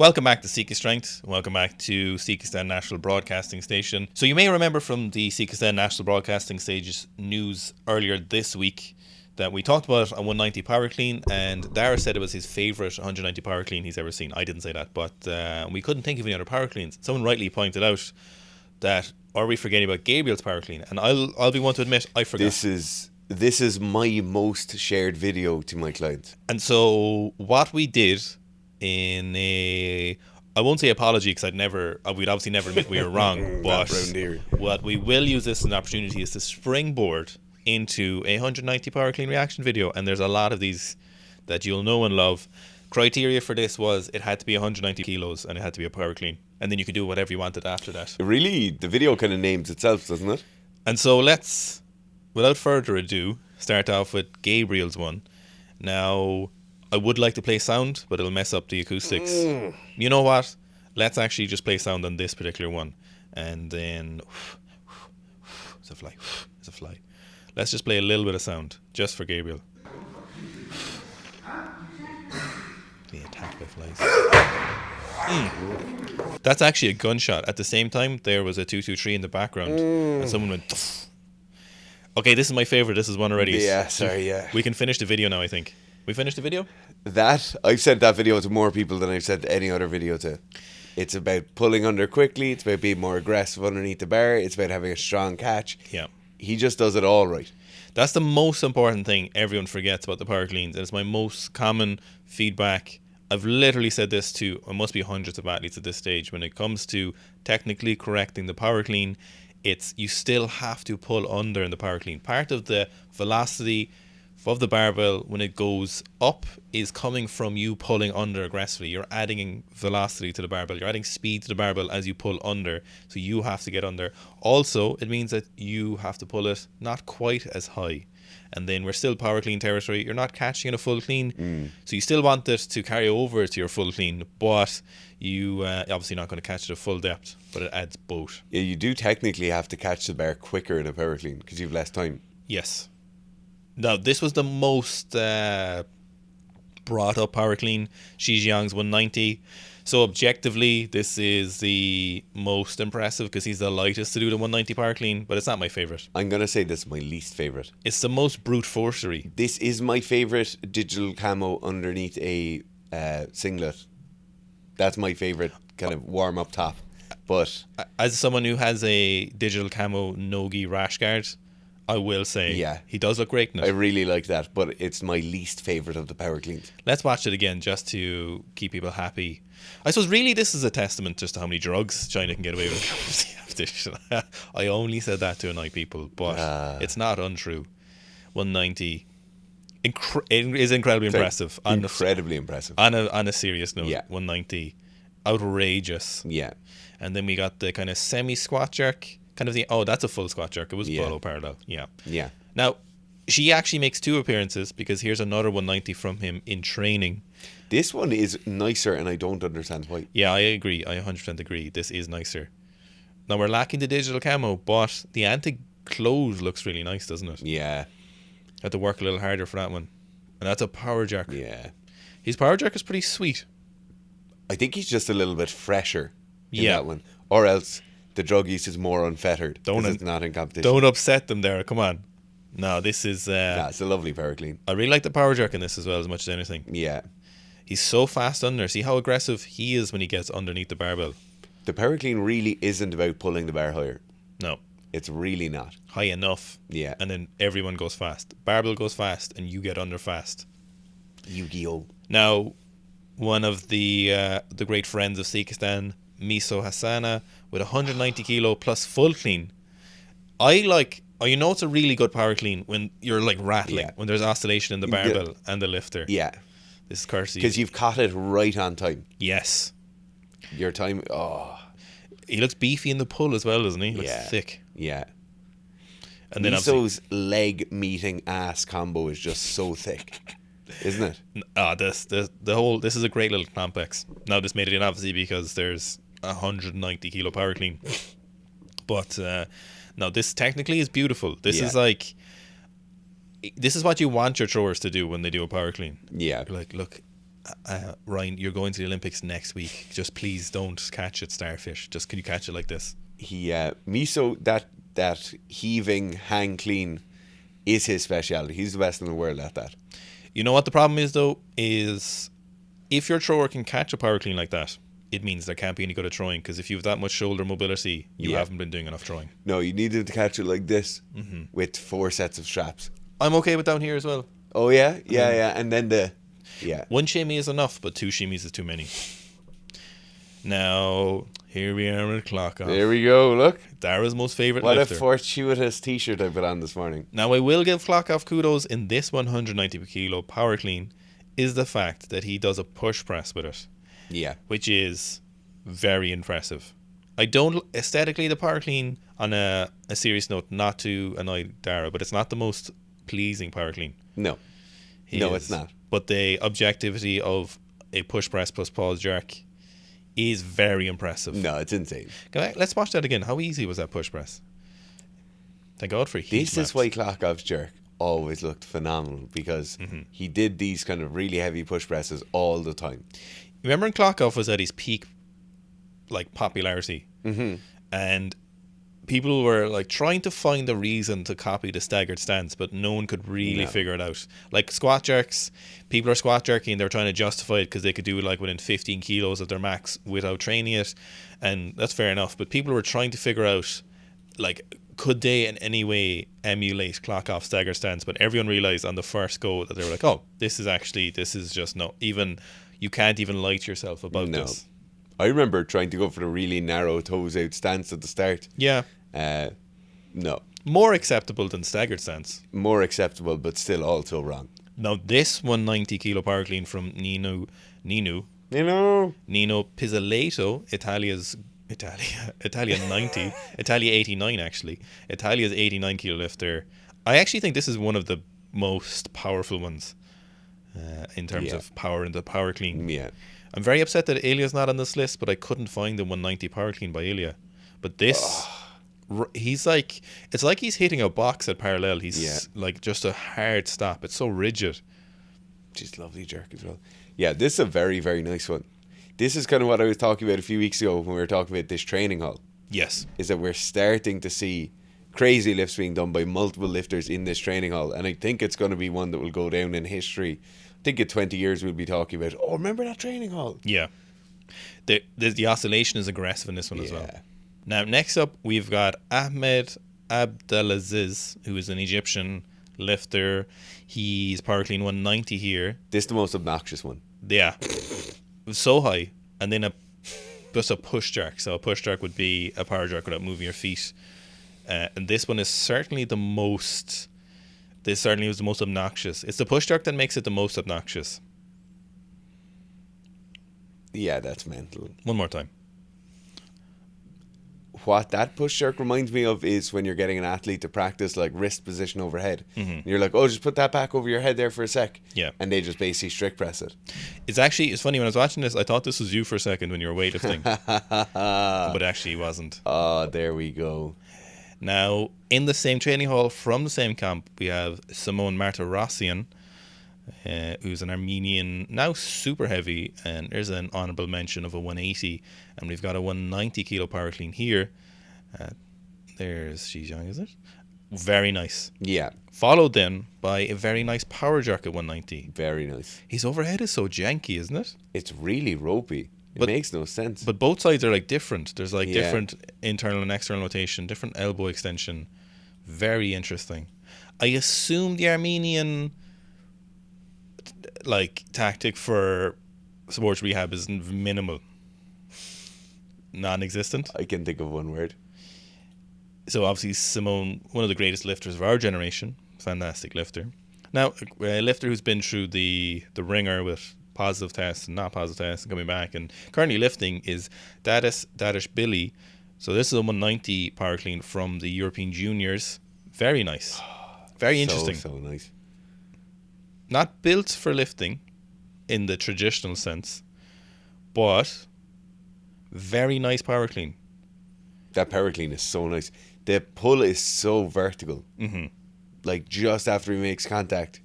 Welcome back to Seek Strength. Welcome back to Sikhistan National Broadcasting Station. So you may remember from the Sikhistan National Broadcasting Stage's news earlier this week that we talked about a 190 power clean, and Dara said it was his favourite 190 power clean he's ever seen. I didn't say that, but we couldn't think of any other power cleans. Someone rightly pointed out that, are we forgetting about Gabriel's power clean? And I'll be one to admit, I forgot. This is my most shared video to my client. And so what we did in I won't say apology because we'd obviously never admit we were wrong, but what we will use this as an opportunity is to springboard into a 190 power clean reaction video, and there's a lot of these that you'll know and love. Criteria for this was it had to be 190 kilos and it had to be a power clean, and then you could do whatever you wanted after that. Really, the video kind of names itself, doesn't it? And so let's, without further ado, start off with Gabriel's one. Now, I would like to play sound, but it'll mess up the acoustics. You know what? Let's actually just play sound on this particular one. And then... It's a fly. It's a fly. Let's just play a little bit of sound, just for Gabriel. Being attacked by flies. That's actually a gunshot. At the same time, there was a 223 in the background. And someone went... Okay, this is my favourite. This is one already. Yeah, sorry, yeah. We can finish the video now, I think. We finished the video? I've sent that video to more people than I've sent any other video to. It's about pulling under quickly. It's about being more aggressive underneath the bar. It's about having a strong catch. Yeah. He just does it all right. That's the most important thing everyone forgets about the power cleans. And it's my most common feedback. I've literally said this to, it must be hundreds of athletes at this stage. When it comes to technically correcting the power clean, it's you still have to pull under in the power clean. Part of the velocity of the barbell when it goes up is coming from you pulling under aggressively. You're adding velocity to the barbell. You're adding speed to the barbell as you pull under. So you have to get under. Also, it means that you have to pull it not quite as high. And then we're still power clean territory. You're not catching in a full clean. So you still want it to carry over to your full clean, but you obviously not going to catch it at full depth, but it adds both. Yeah, you do technically have to catch the bar quicker in a power clean because you have less time. Yes. Now, this was the most brought up power clean, Shi Zhiyong's 190. So objectively, this is the most impressive because he's the lightest to do the 190 power clean, but it's not my favourite. I'm going to say this is my least favourite. It's the most brute forcery. This is my favourite digital camo underneath a singlet. That's my favourite kind of warm-up top. But as someone who has a digital camo no-gi rash guard, I will say, yeah, he does look great in it. I really like that, but it's my least favourite of the power cleans. Let's watch it again just to keep people happy. I suppose really this is a testament just to how many drugs China can get away with. I only said that to annoy people, but it's not untrue. 190 is incredibly impressive. Incredibly impressive. On a serious note, yeah. 190. Outrageous. Yeah. And then we got the kind of semi-squat jerk. Kind of that's a full squat jerk. It was polo parallel. Yeah. Yeah. Now, she actually makes 2 appearances because here's another 190 from him in training. This one is nicer and I don't understand why. Yeah, I agree. I 100% agree. This is nicer. Now, we're lacking the digital camo, but the anti-close looks really nice, doesn't it? Yeah. Have to work a little harder for that one. And that's a power jerk. Yeah. His power jerk is pretty sweet. I think he's just a little bit fresher in that one. Or else the drug use is more unfettered because it's not in competition. Don't upset them there. Come on. No, this is... it's a lovely power clean. I really like the power jerk in this as well, as much as anything. Yeah. He's so fast under. See how aggressive he is when he gets underneath the barbell. The power clean really isn't about pulling the bar higher. No. It's really not. High enough. Yeah. And then everyone goes fast. Barbell goes fast and you get under fast. Yu-Gi-Oh! Now, one of the great friends of Sikhistan, Miso Hassona, with 190 kilo plus full clean. It's a really good power clean when you're like rattling, when there's oscillation in the barbell and the lifter. Yeah. This is courtesy. Because you've caught it right on time. Yes. Your time, He looks beefy in the pull as well, doesn't he? He looks thick. Yeah. And then Miso's leg meeting ass combo is just so thick, isn't it? This is a great little complex. Now this made it in obviously because there's 190 kilo power clean, but no, this technically is beautiful. This is like, this is what you want your throwers to do when they do a power clean. Yeah. You're like, look Ryan, you're going to the Olympics next week. Just please don't catch it starfish. Just can you catch it like this? He Miso, that heaving hang clean is his speciality. He's the best in the world at that. You know what the problem is though, is if your thrower can catch a power clean like that, it means there can't be any good at throwing, because if you have that much shoulder mobility, you haven't been doing enough throwing. No, you needed to catch it like this with 4 sets of straps. I'm okay with down here as well. Oh yeah, yeah. And then one shimmy is enough, but 2 shimmies is too many. Now here we are with Klokov. There we go. Look, Dara's most favorite what lifter. a fortuitous t-shirt I put on this morning. Now I will give Klokov kudos in this 190 per kilo power clean, is the fact that he does a push press with it. Yeah. Which is very impressive. I don't aesthetically, the power clean, on a serious note, not to annoy Dara, but it's not the most pleasing power clean. No, it's not. But the objectivity of a push press plus pause jerk is very impressive. No, it's insane. Let's watch that again. How easy was that push press? Thank God for heat This maps. is why Klokov's jerk always looked phenomenal, because he did these kind of really heavy push presses all the time. Remember when Klokov was at his peak, like, popularity, and people were like trying to find a reason to copy the staggered stance, but no one could really figure it out. Like squat jerks, people are squat jerking, they're trying to justify it because they could do it like within 15 kilos of their max without training it, and that's fair enough. But people were trying to figure out, like, could they in any way emulate Klokov's staggered stance? But everyone realized on the first go that they were like, oh, this is just no, even you can't even lie to yourself about this. I remember trying to go for the really narrow toes out stance at the start. Yeah. No. More acceptable than staggered stance. More acceptable, but still also wrong. Now this 190 kilo power clean from Nino Pizzolato, Italia 90, Italia 89 actually. Italia's 89 kilo lifter. I actually think this is one of the most powerful ones in terms of power in the power clean. Yeah. I'm very upset that Ilya's not on this list, but I couldn't find the 190 power clean by Ilya. But this, he's like, it's like he's hitting a box at parallel. He's like just a hard stop. It's so rigid. Just lovely jerk as well. Yeah, this is a very, very nice one. This is kind of what I was talking about a few weeks ago when we were talking about this training hall. Yes. Is that we're starting to see crazy lifts being done by multiple lifters in this training hall. And I think it's going to be one that will go down in history. I think in 20 years we'll be talking about, oh, remember that training hall? Yeah. The oscillation is aggressive in this one as well. Now, next up, we've got Ahmed Abdelaziz, who is an Egyptian lifter. He's power clean 190 here. This is the most obnoxious one. Yeah. So high. And then just a push jerk. So a push jerk would be a power jerk without moving your feet. And this one is certainly the most... This certainly was the most obnoxious. It's the push jerk that makes it the most obnoxious. Yeah, that's mental. One more time. What that push jerk reminds me of is when you're getting an athlete to practice like wrist position overhead. And you're like, oh, just put that back over your head there for a sec. Yeah. And they just basically strict press it. It's funny, when I was watching this, I thought this was you for a second when you were weightlifting. But actually it wasn't. Oh, there we go. Now, in the same training hall from the same camp, we have Simone Martirosyan, who's an Armenian, now super heavy, and there's an honorable mention of a 180, and we've got a 190 kilo power clean here. There's Shi Zhiyong, is it? Very nice. Yeah. Followed then by a very nice power jerk at 190. Very nice. His overhead is so janky, isn't it? It's really ropey. It makes no sense. But both sides are like different. There's like different internal and external rotation, different elbow extension. Very interesting. I assume the Armenian like tactic for sports rehab is minimal, non-existent. I can think of one word. So obviously Simone, one of the greatest lifters of our generation, fantastic lifter. Now a lifter who's been through the ringer with positive tests and not positive tests and coming back and currently lifting is Dadas Dadashbeyli. So this is a 190 power clean from the European Juniors. Very nice. Very interesting. So nice. Not built for lifting in the traditional sense, but very nice power clean. That power clean is so nice. The pull is so vertical. Like just after he makes contact.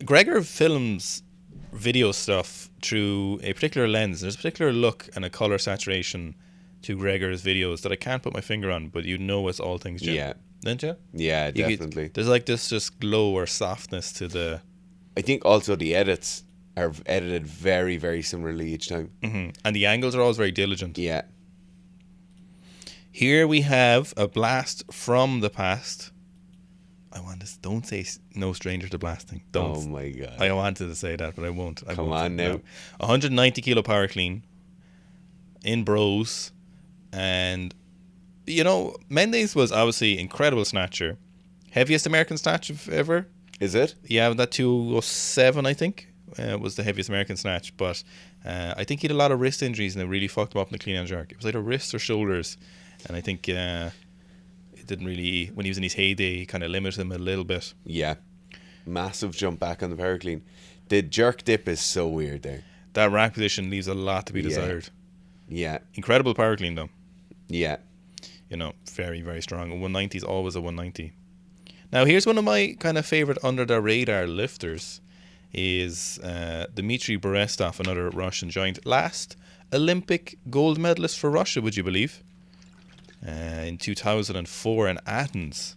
Gregor films video stuff through a particular lens. There's a particular look and a color saturation to Gregor's videos that I can't put my finger on, but you know it's all things Jim. Yeah. Don't you? Yeah, definitely. There's like this just glow or softness to the... I think also the edits are edited very, very similarly each time. Mm-hmm. And the angles are always very diligent. Yeah. Here we have a blast from the past. Don't say no stranger to blasting. Don't. Oh my God. I wanted to say that, but I won't. Come on now. 190 kilo power clean in bros. And, you know, Mendes was obviously incredible snatcher. Heaviest American snatch ever. Is it? Yeah, that 207, I think, was the heaviest American snatch. But I think he had a lot of wrist injuries and it really fucked him up in the clean and jerk. It was either wrists or shoulders. And I think it didn't really, when he was in his heyday, he kind of limited him a little bit. Yeah. Massive jump back on the power clean. The jerk dip is so weird there. That rack position leaves a lot to be desired. Yeah. Incredible power clean, though. Yeah. You know, very, very strong. A 190 is always a 190. Now, here's one of my kind of favorite under-the-radar lifters is Dmitry Berestov, another Russian giant. Last Olympic gold medalist for Russia, would you believe? In 2004 in Athens.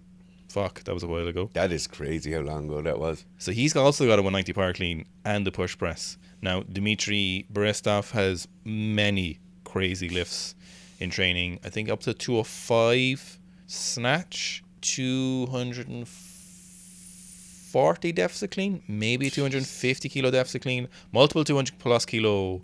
Fuck, that was a while ago. That is crazy how long ago that was. So he's also got a 190 power clean and the push press. Now, Dmitry Berestov has many crazy lifts in training. I think up to 205 snatch, 240 deficit clean, maybe 250 kilo deficit clean, multiple 200 plus kilo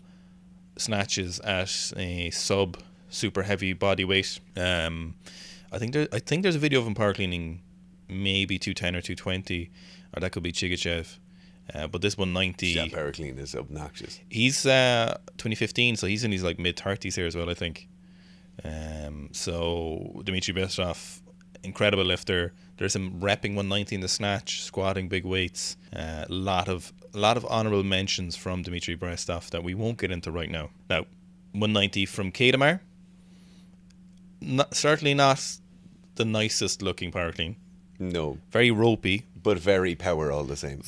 snatches at a sub super heavy body weight. I think there's a video of him power cleaning maybe 210 or 220, or that could be Chigachev. But this 190, that power clean is obnoxious. He's 2015, so he's in his like mid 30s here as well, I think. So Dmitry Berestov, incredible lifter. There's some repping 190 in the snatch, squatting big weights. A lot of honorable mentions from Dmitry Berestov that we won't get into right now. Now, 190 from Keydomar. Certainly not the nicest looking power clean. No. Very ropey. But very power all the same.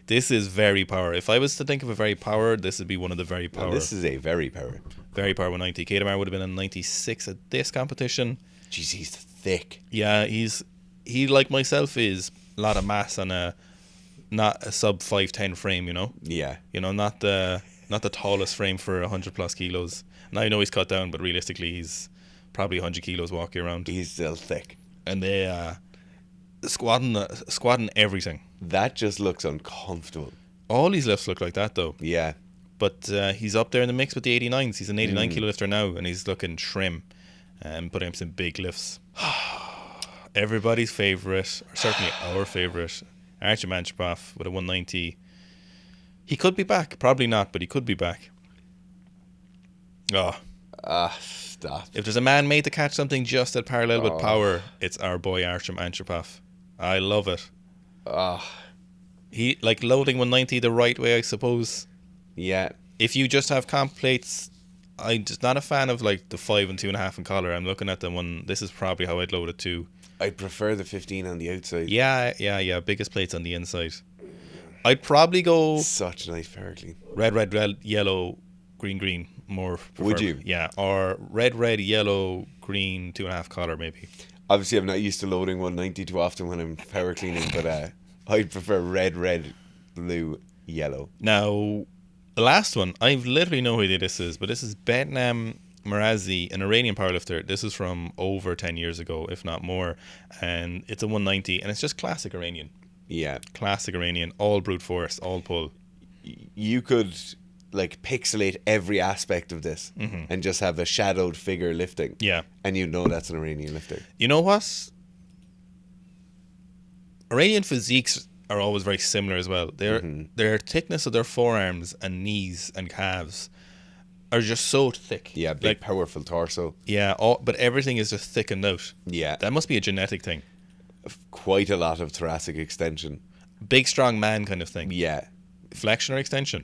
This is very power. If I was to think of a very power, this would be one of the very power. Well, this is a very power. Very power 190. Keydomar would have been a 96 at this competition. Jeez, he's thick. Yeah, he like myself is a lot of mass on not a sub 5'10" frame, you know? Yeah. You know, not the tallest frame for 100 plus kilos. Now I know he's cut down, but realistically he's probably 100 kilos walking around. He's still thick. And they squatting everything. That just looks uncomfortable. All these lifts look like that though. Yeah. But he's up there in the mix with the 89s. He's an 89 kilo lifter now, and he's looking trim and putting up some big lifts. Everybody's favourite, or certainly our favourite, Artyom Antropov with a 190. He could be back. Probably not, but he could be back. Stop. If there's a man made to catch something just at parallel with power, it's our boy Artyom Antropov. I love it. He like loading 190 the right way, I suppose. Yeah. If you just have comp plates, I'm just not a fan of like the 5 and 2.5 in collar. I'm looking at the one. This is probably how I'd load it too. I'd prefer the 15 on the outside. Yeah. Biggest plates on the inside. I'd probably go such a nice power clean. Red, yellow, green. More. Would you? Yeah, or red, yellow, green, 2.5 collar maybe. Obviously, I'm not used to loading 190 too often when I'm power cleaning, but I'd prefer red, blue, yellow. Now, the last one, I've literally no idea this is, but this is Bednam Mirzaei, an Iranian powerlifter. This is from over 10 years ago, if not more, and it's a 190, and it's just classic Iranian. Yeah. Classic Iranian, all brute force, all pull. You could like pixelate every aspect of this and just have a shadowed figure lifting. Yeah. And you know that's an Iranian lifter. You know what? Iranian physiques are always very similar as well. Their thickness of their forearms and knees and calves are just so thick. Yeah, big, like, powerful torso. Yeah, but everything is just thickened out. Yeah. That must be a genetic thing. Quite a lot of thoracic extension. Big, strong man kind of thing. Yeah. Flexion or extension?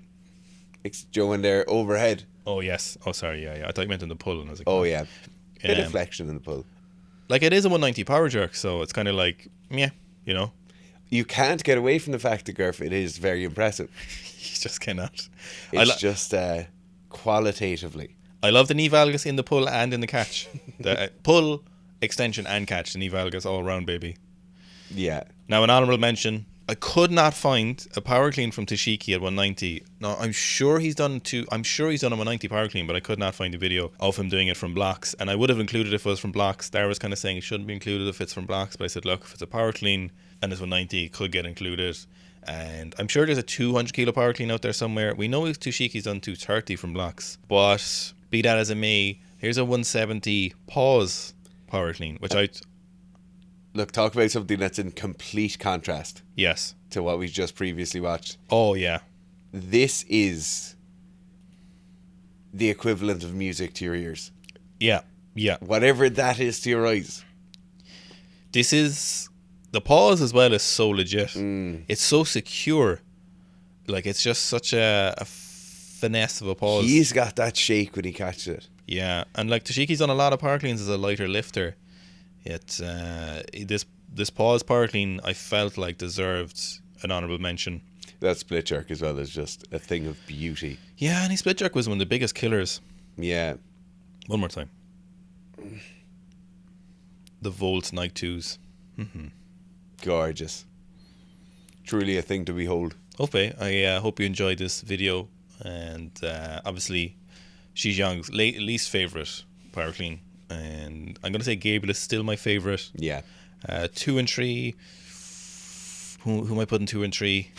Joe in there, overhead. Oh, yes. Oh, sorry, yeah. I thought you meant in the pull. And I was like, oh, yeah. Bit of flexion in the pull. Like, it is a 190 power jerk, so it's kind of like, yeah, you know. you can't get away from the fact that Gerf, it is very impressive. You just cannot. It's just qualitatively. I love the knee valgus in the pull and in the catch. The pull, extension and catch. The knee valgus all around, baby. Yeah. Now, an honourable mention. I could not find a power clean from Toshiki at 190. No, I'm sure he's done a 190 power clean, but I could not find a video of him doing it from blocks. And I would have included it if it was from blocks. Dara was kind of saying it shouldn't be included if it's from blocks, but I said, look, if it's a power clean and it's 190, it could get included. And I'm sure there's a 200 kilo power clean out there somewhere. We know Toshiki's done 230 from blocks, but be that as it may, here's a 170 pause power clean, which Look, talk about something that's in complete contrast. Yes. To what we've just previously watched. Oh, yeah. This is the equivalent of music to your ears. Yeah, yeah. Whatever that is to your eyes. This is... The pause as well is so legit. It's so secure. Like, it's just such a finesse of a pause. He's got that shake when he catches it. Yeah, and like Toshiki's done a lot of power cleans as a lighter lifter. It's this pause power clean I felt like deserved an honourable mention. That split jerk as well is just a thing of beauty. Yeah, and his split jerk was one of the biggest killers. Yeah. One more time. The Volt Nike 2s. Gorgeous. Truly a thing to behold. Okay, I hope you enjoyed this video, and obviously Shi Zhiyong's least favourite power clean, and I'm going to say Gabriel is still my favourite. Yeah. 2 and 3. Who am I putting 2 and 3?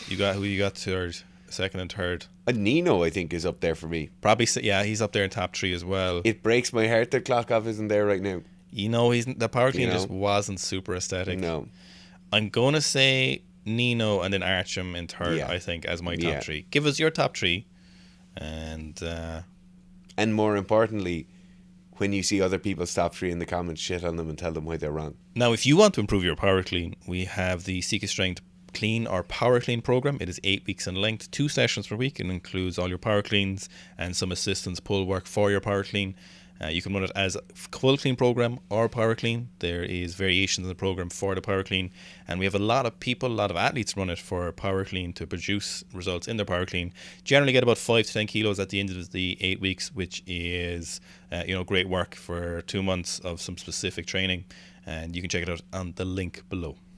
Who you got third, second and third? Nino, I think, is up there for me. Probably, yeah, he's up there in top 3 as well. It breaks my heart that Klokov isn't there right now. You know, the power clean just wasn't super aesthetic. No. I'm going to say Nino and then Artyom in third, I think, as my top 3. Give us your top 3. And more importantly, when you see other people's top 3 in the comments, shit on them and tell them why they're wrong. Now, if you want to improve your power clean, we have the Seek a Strength Clean or Power Clean program. It is 8 weeks in length, 2 sessions per week, and includes all your power cleans and some assistance pull work for your power clean. You can run it as a full clean program or power clean. There is variations in the program for the power clean, and we have a lot of athletes run it for power clean to produce results in their power clean. Generally get about 5 to 10 kilos at the end of the 8 weeks, which is great work for 2 months of some specific training. And you can check it out on the link below.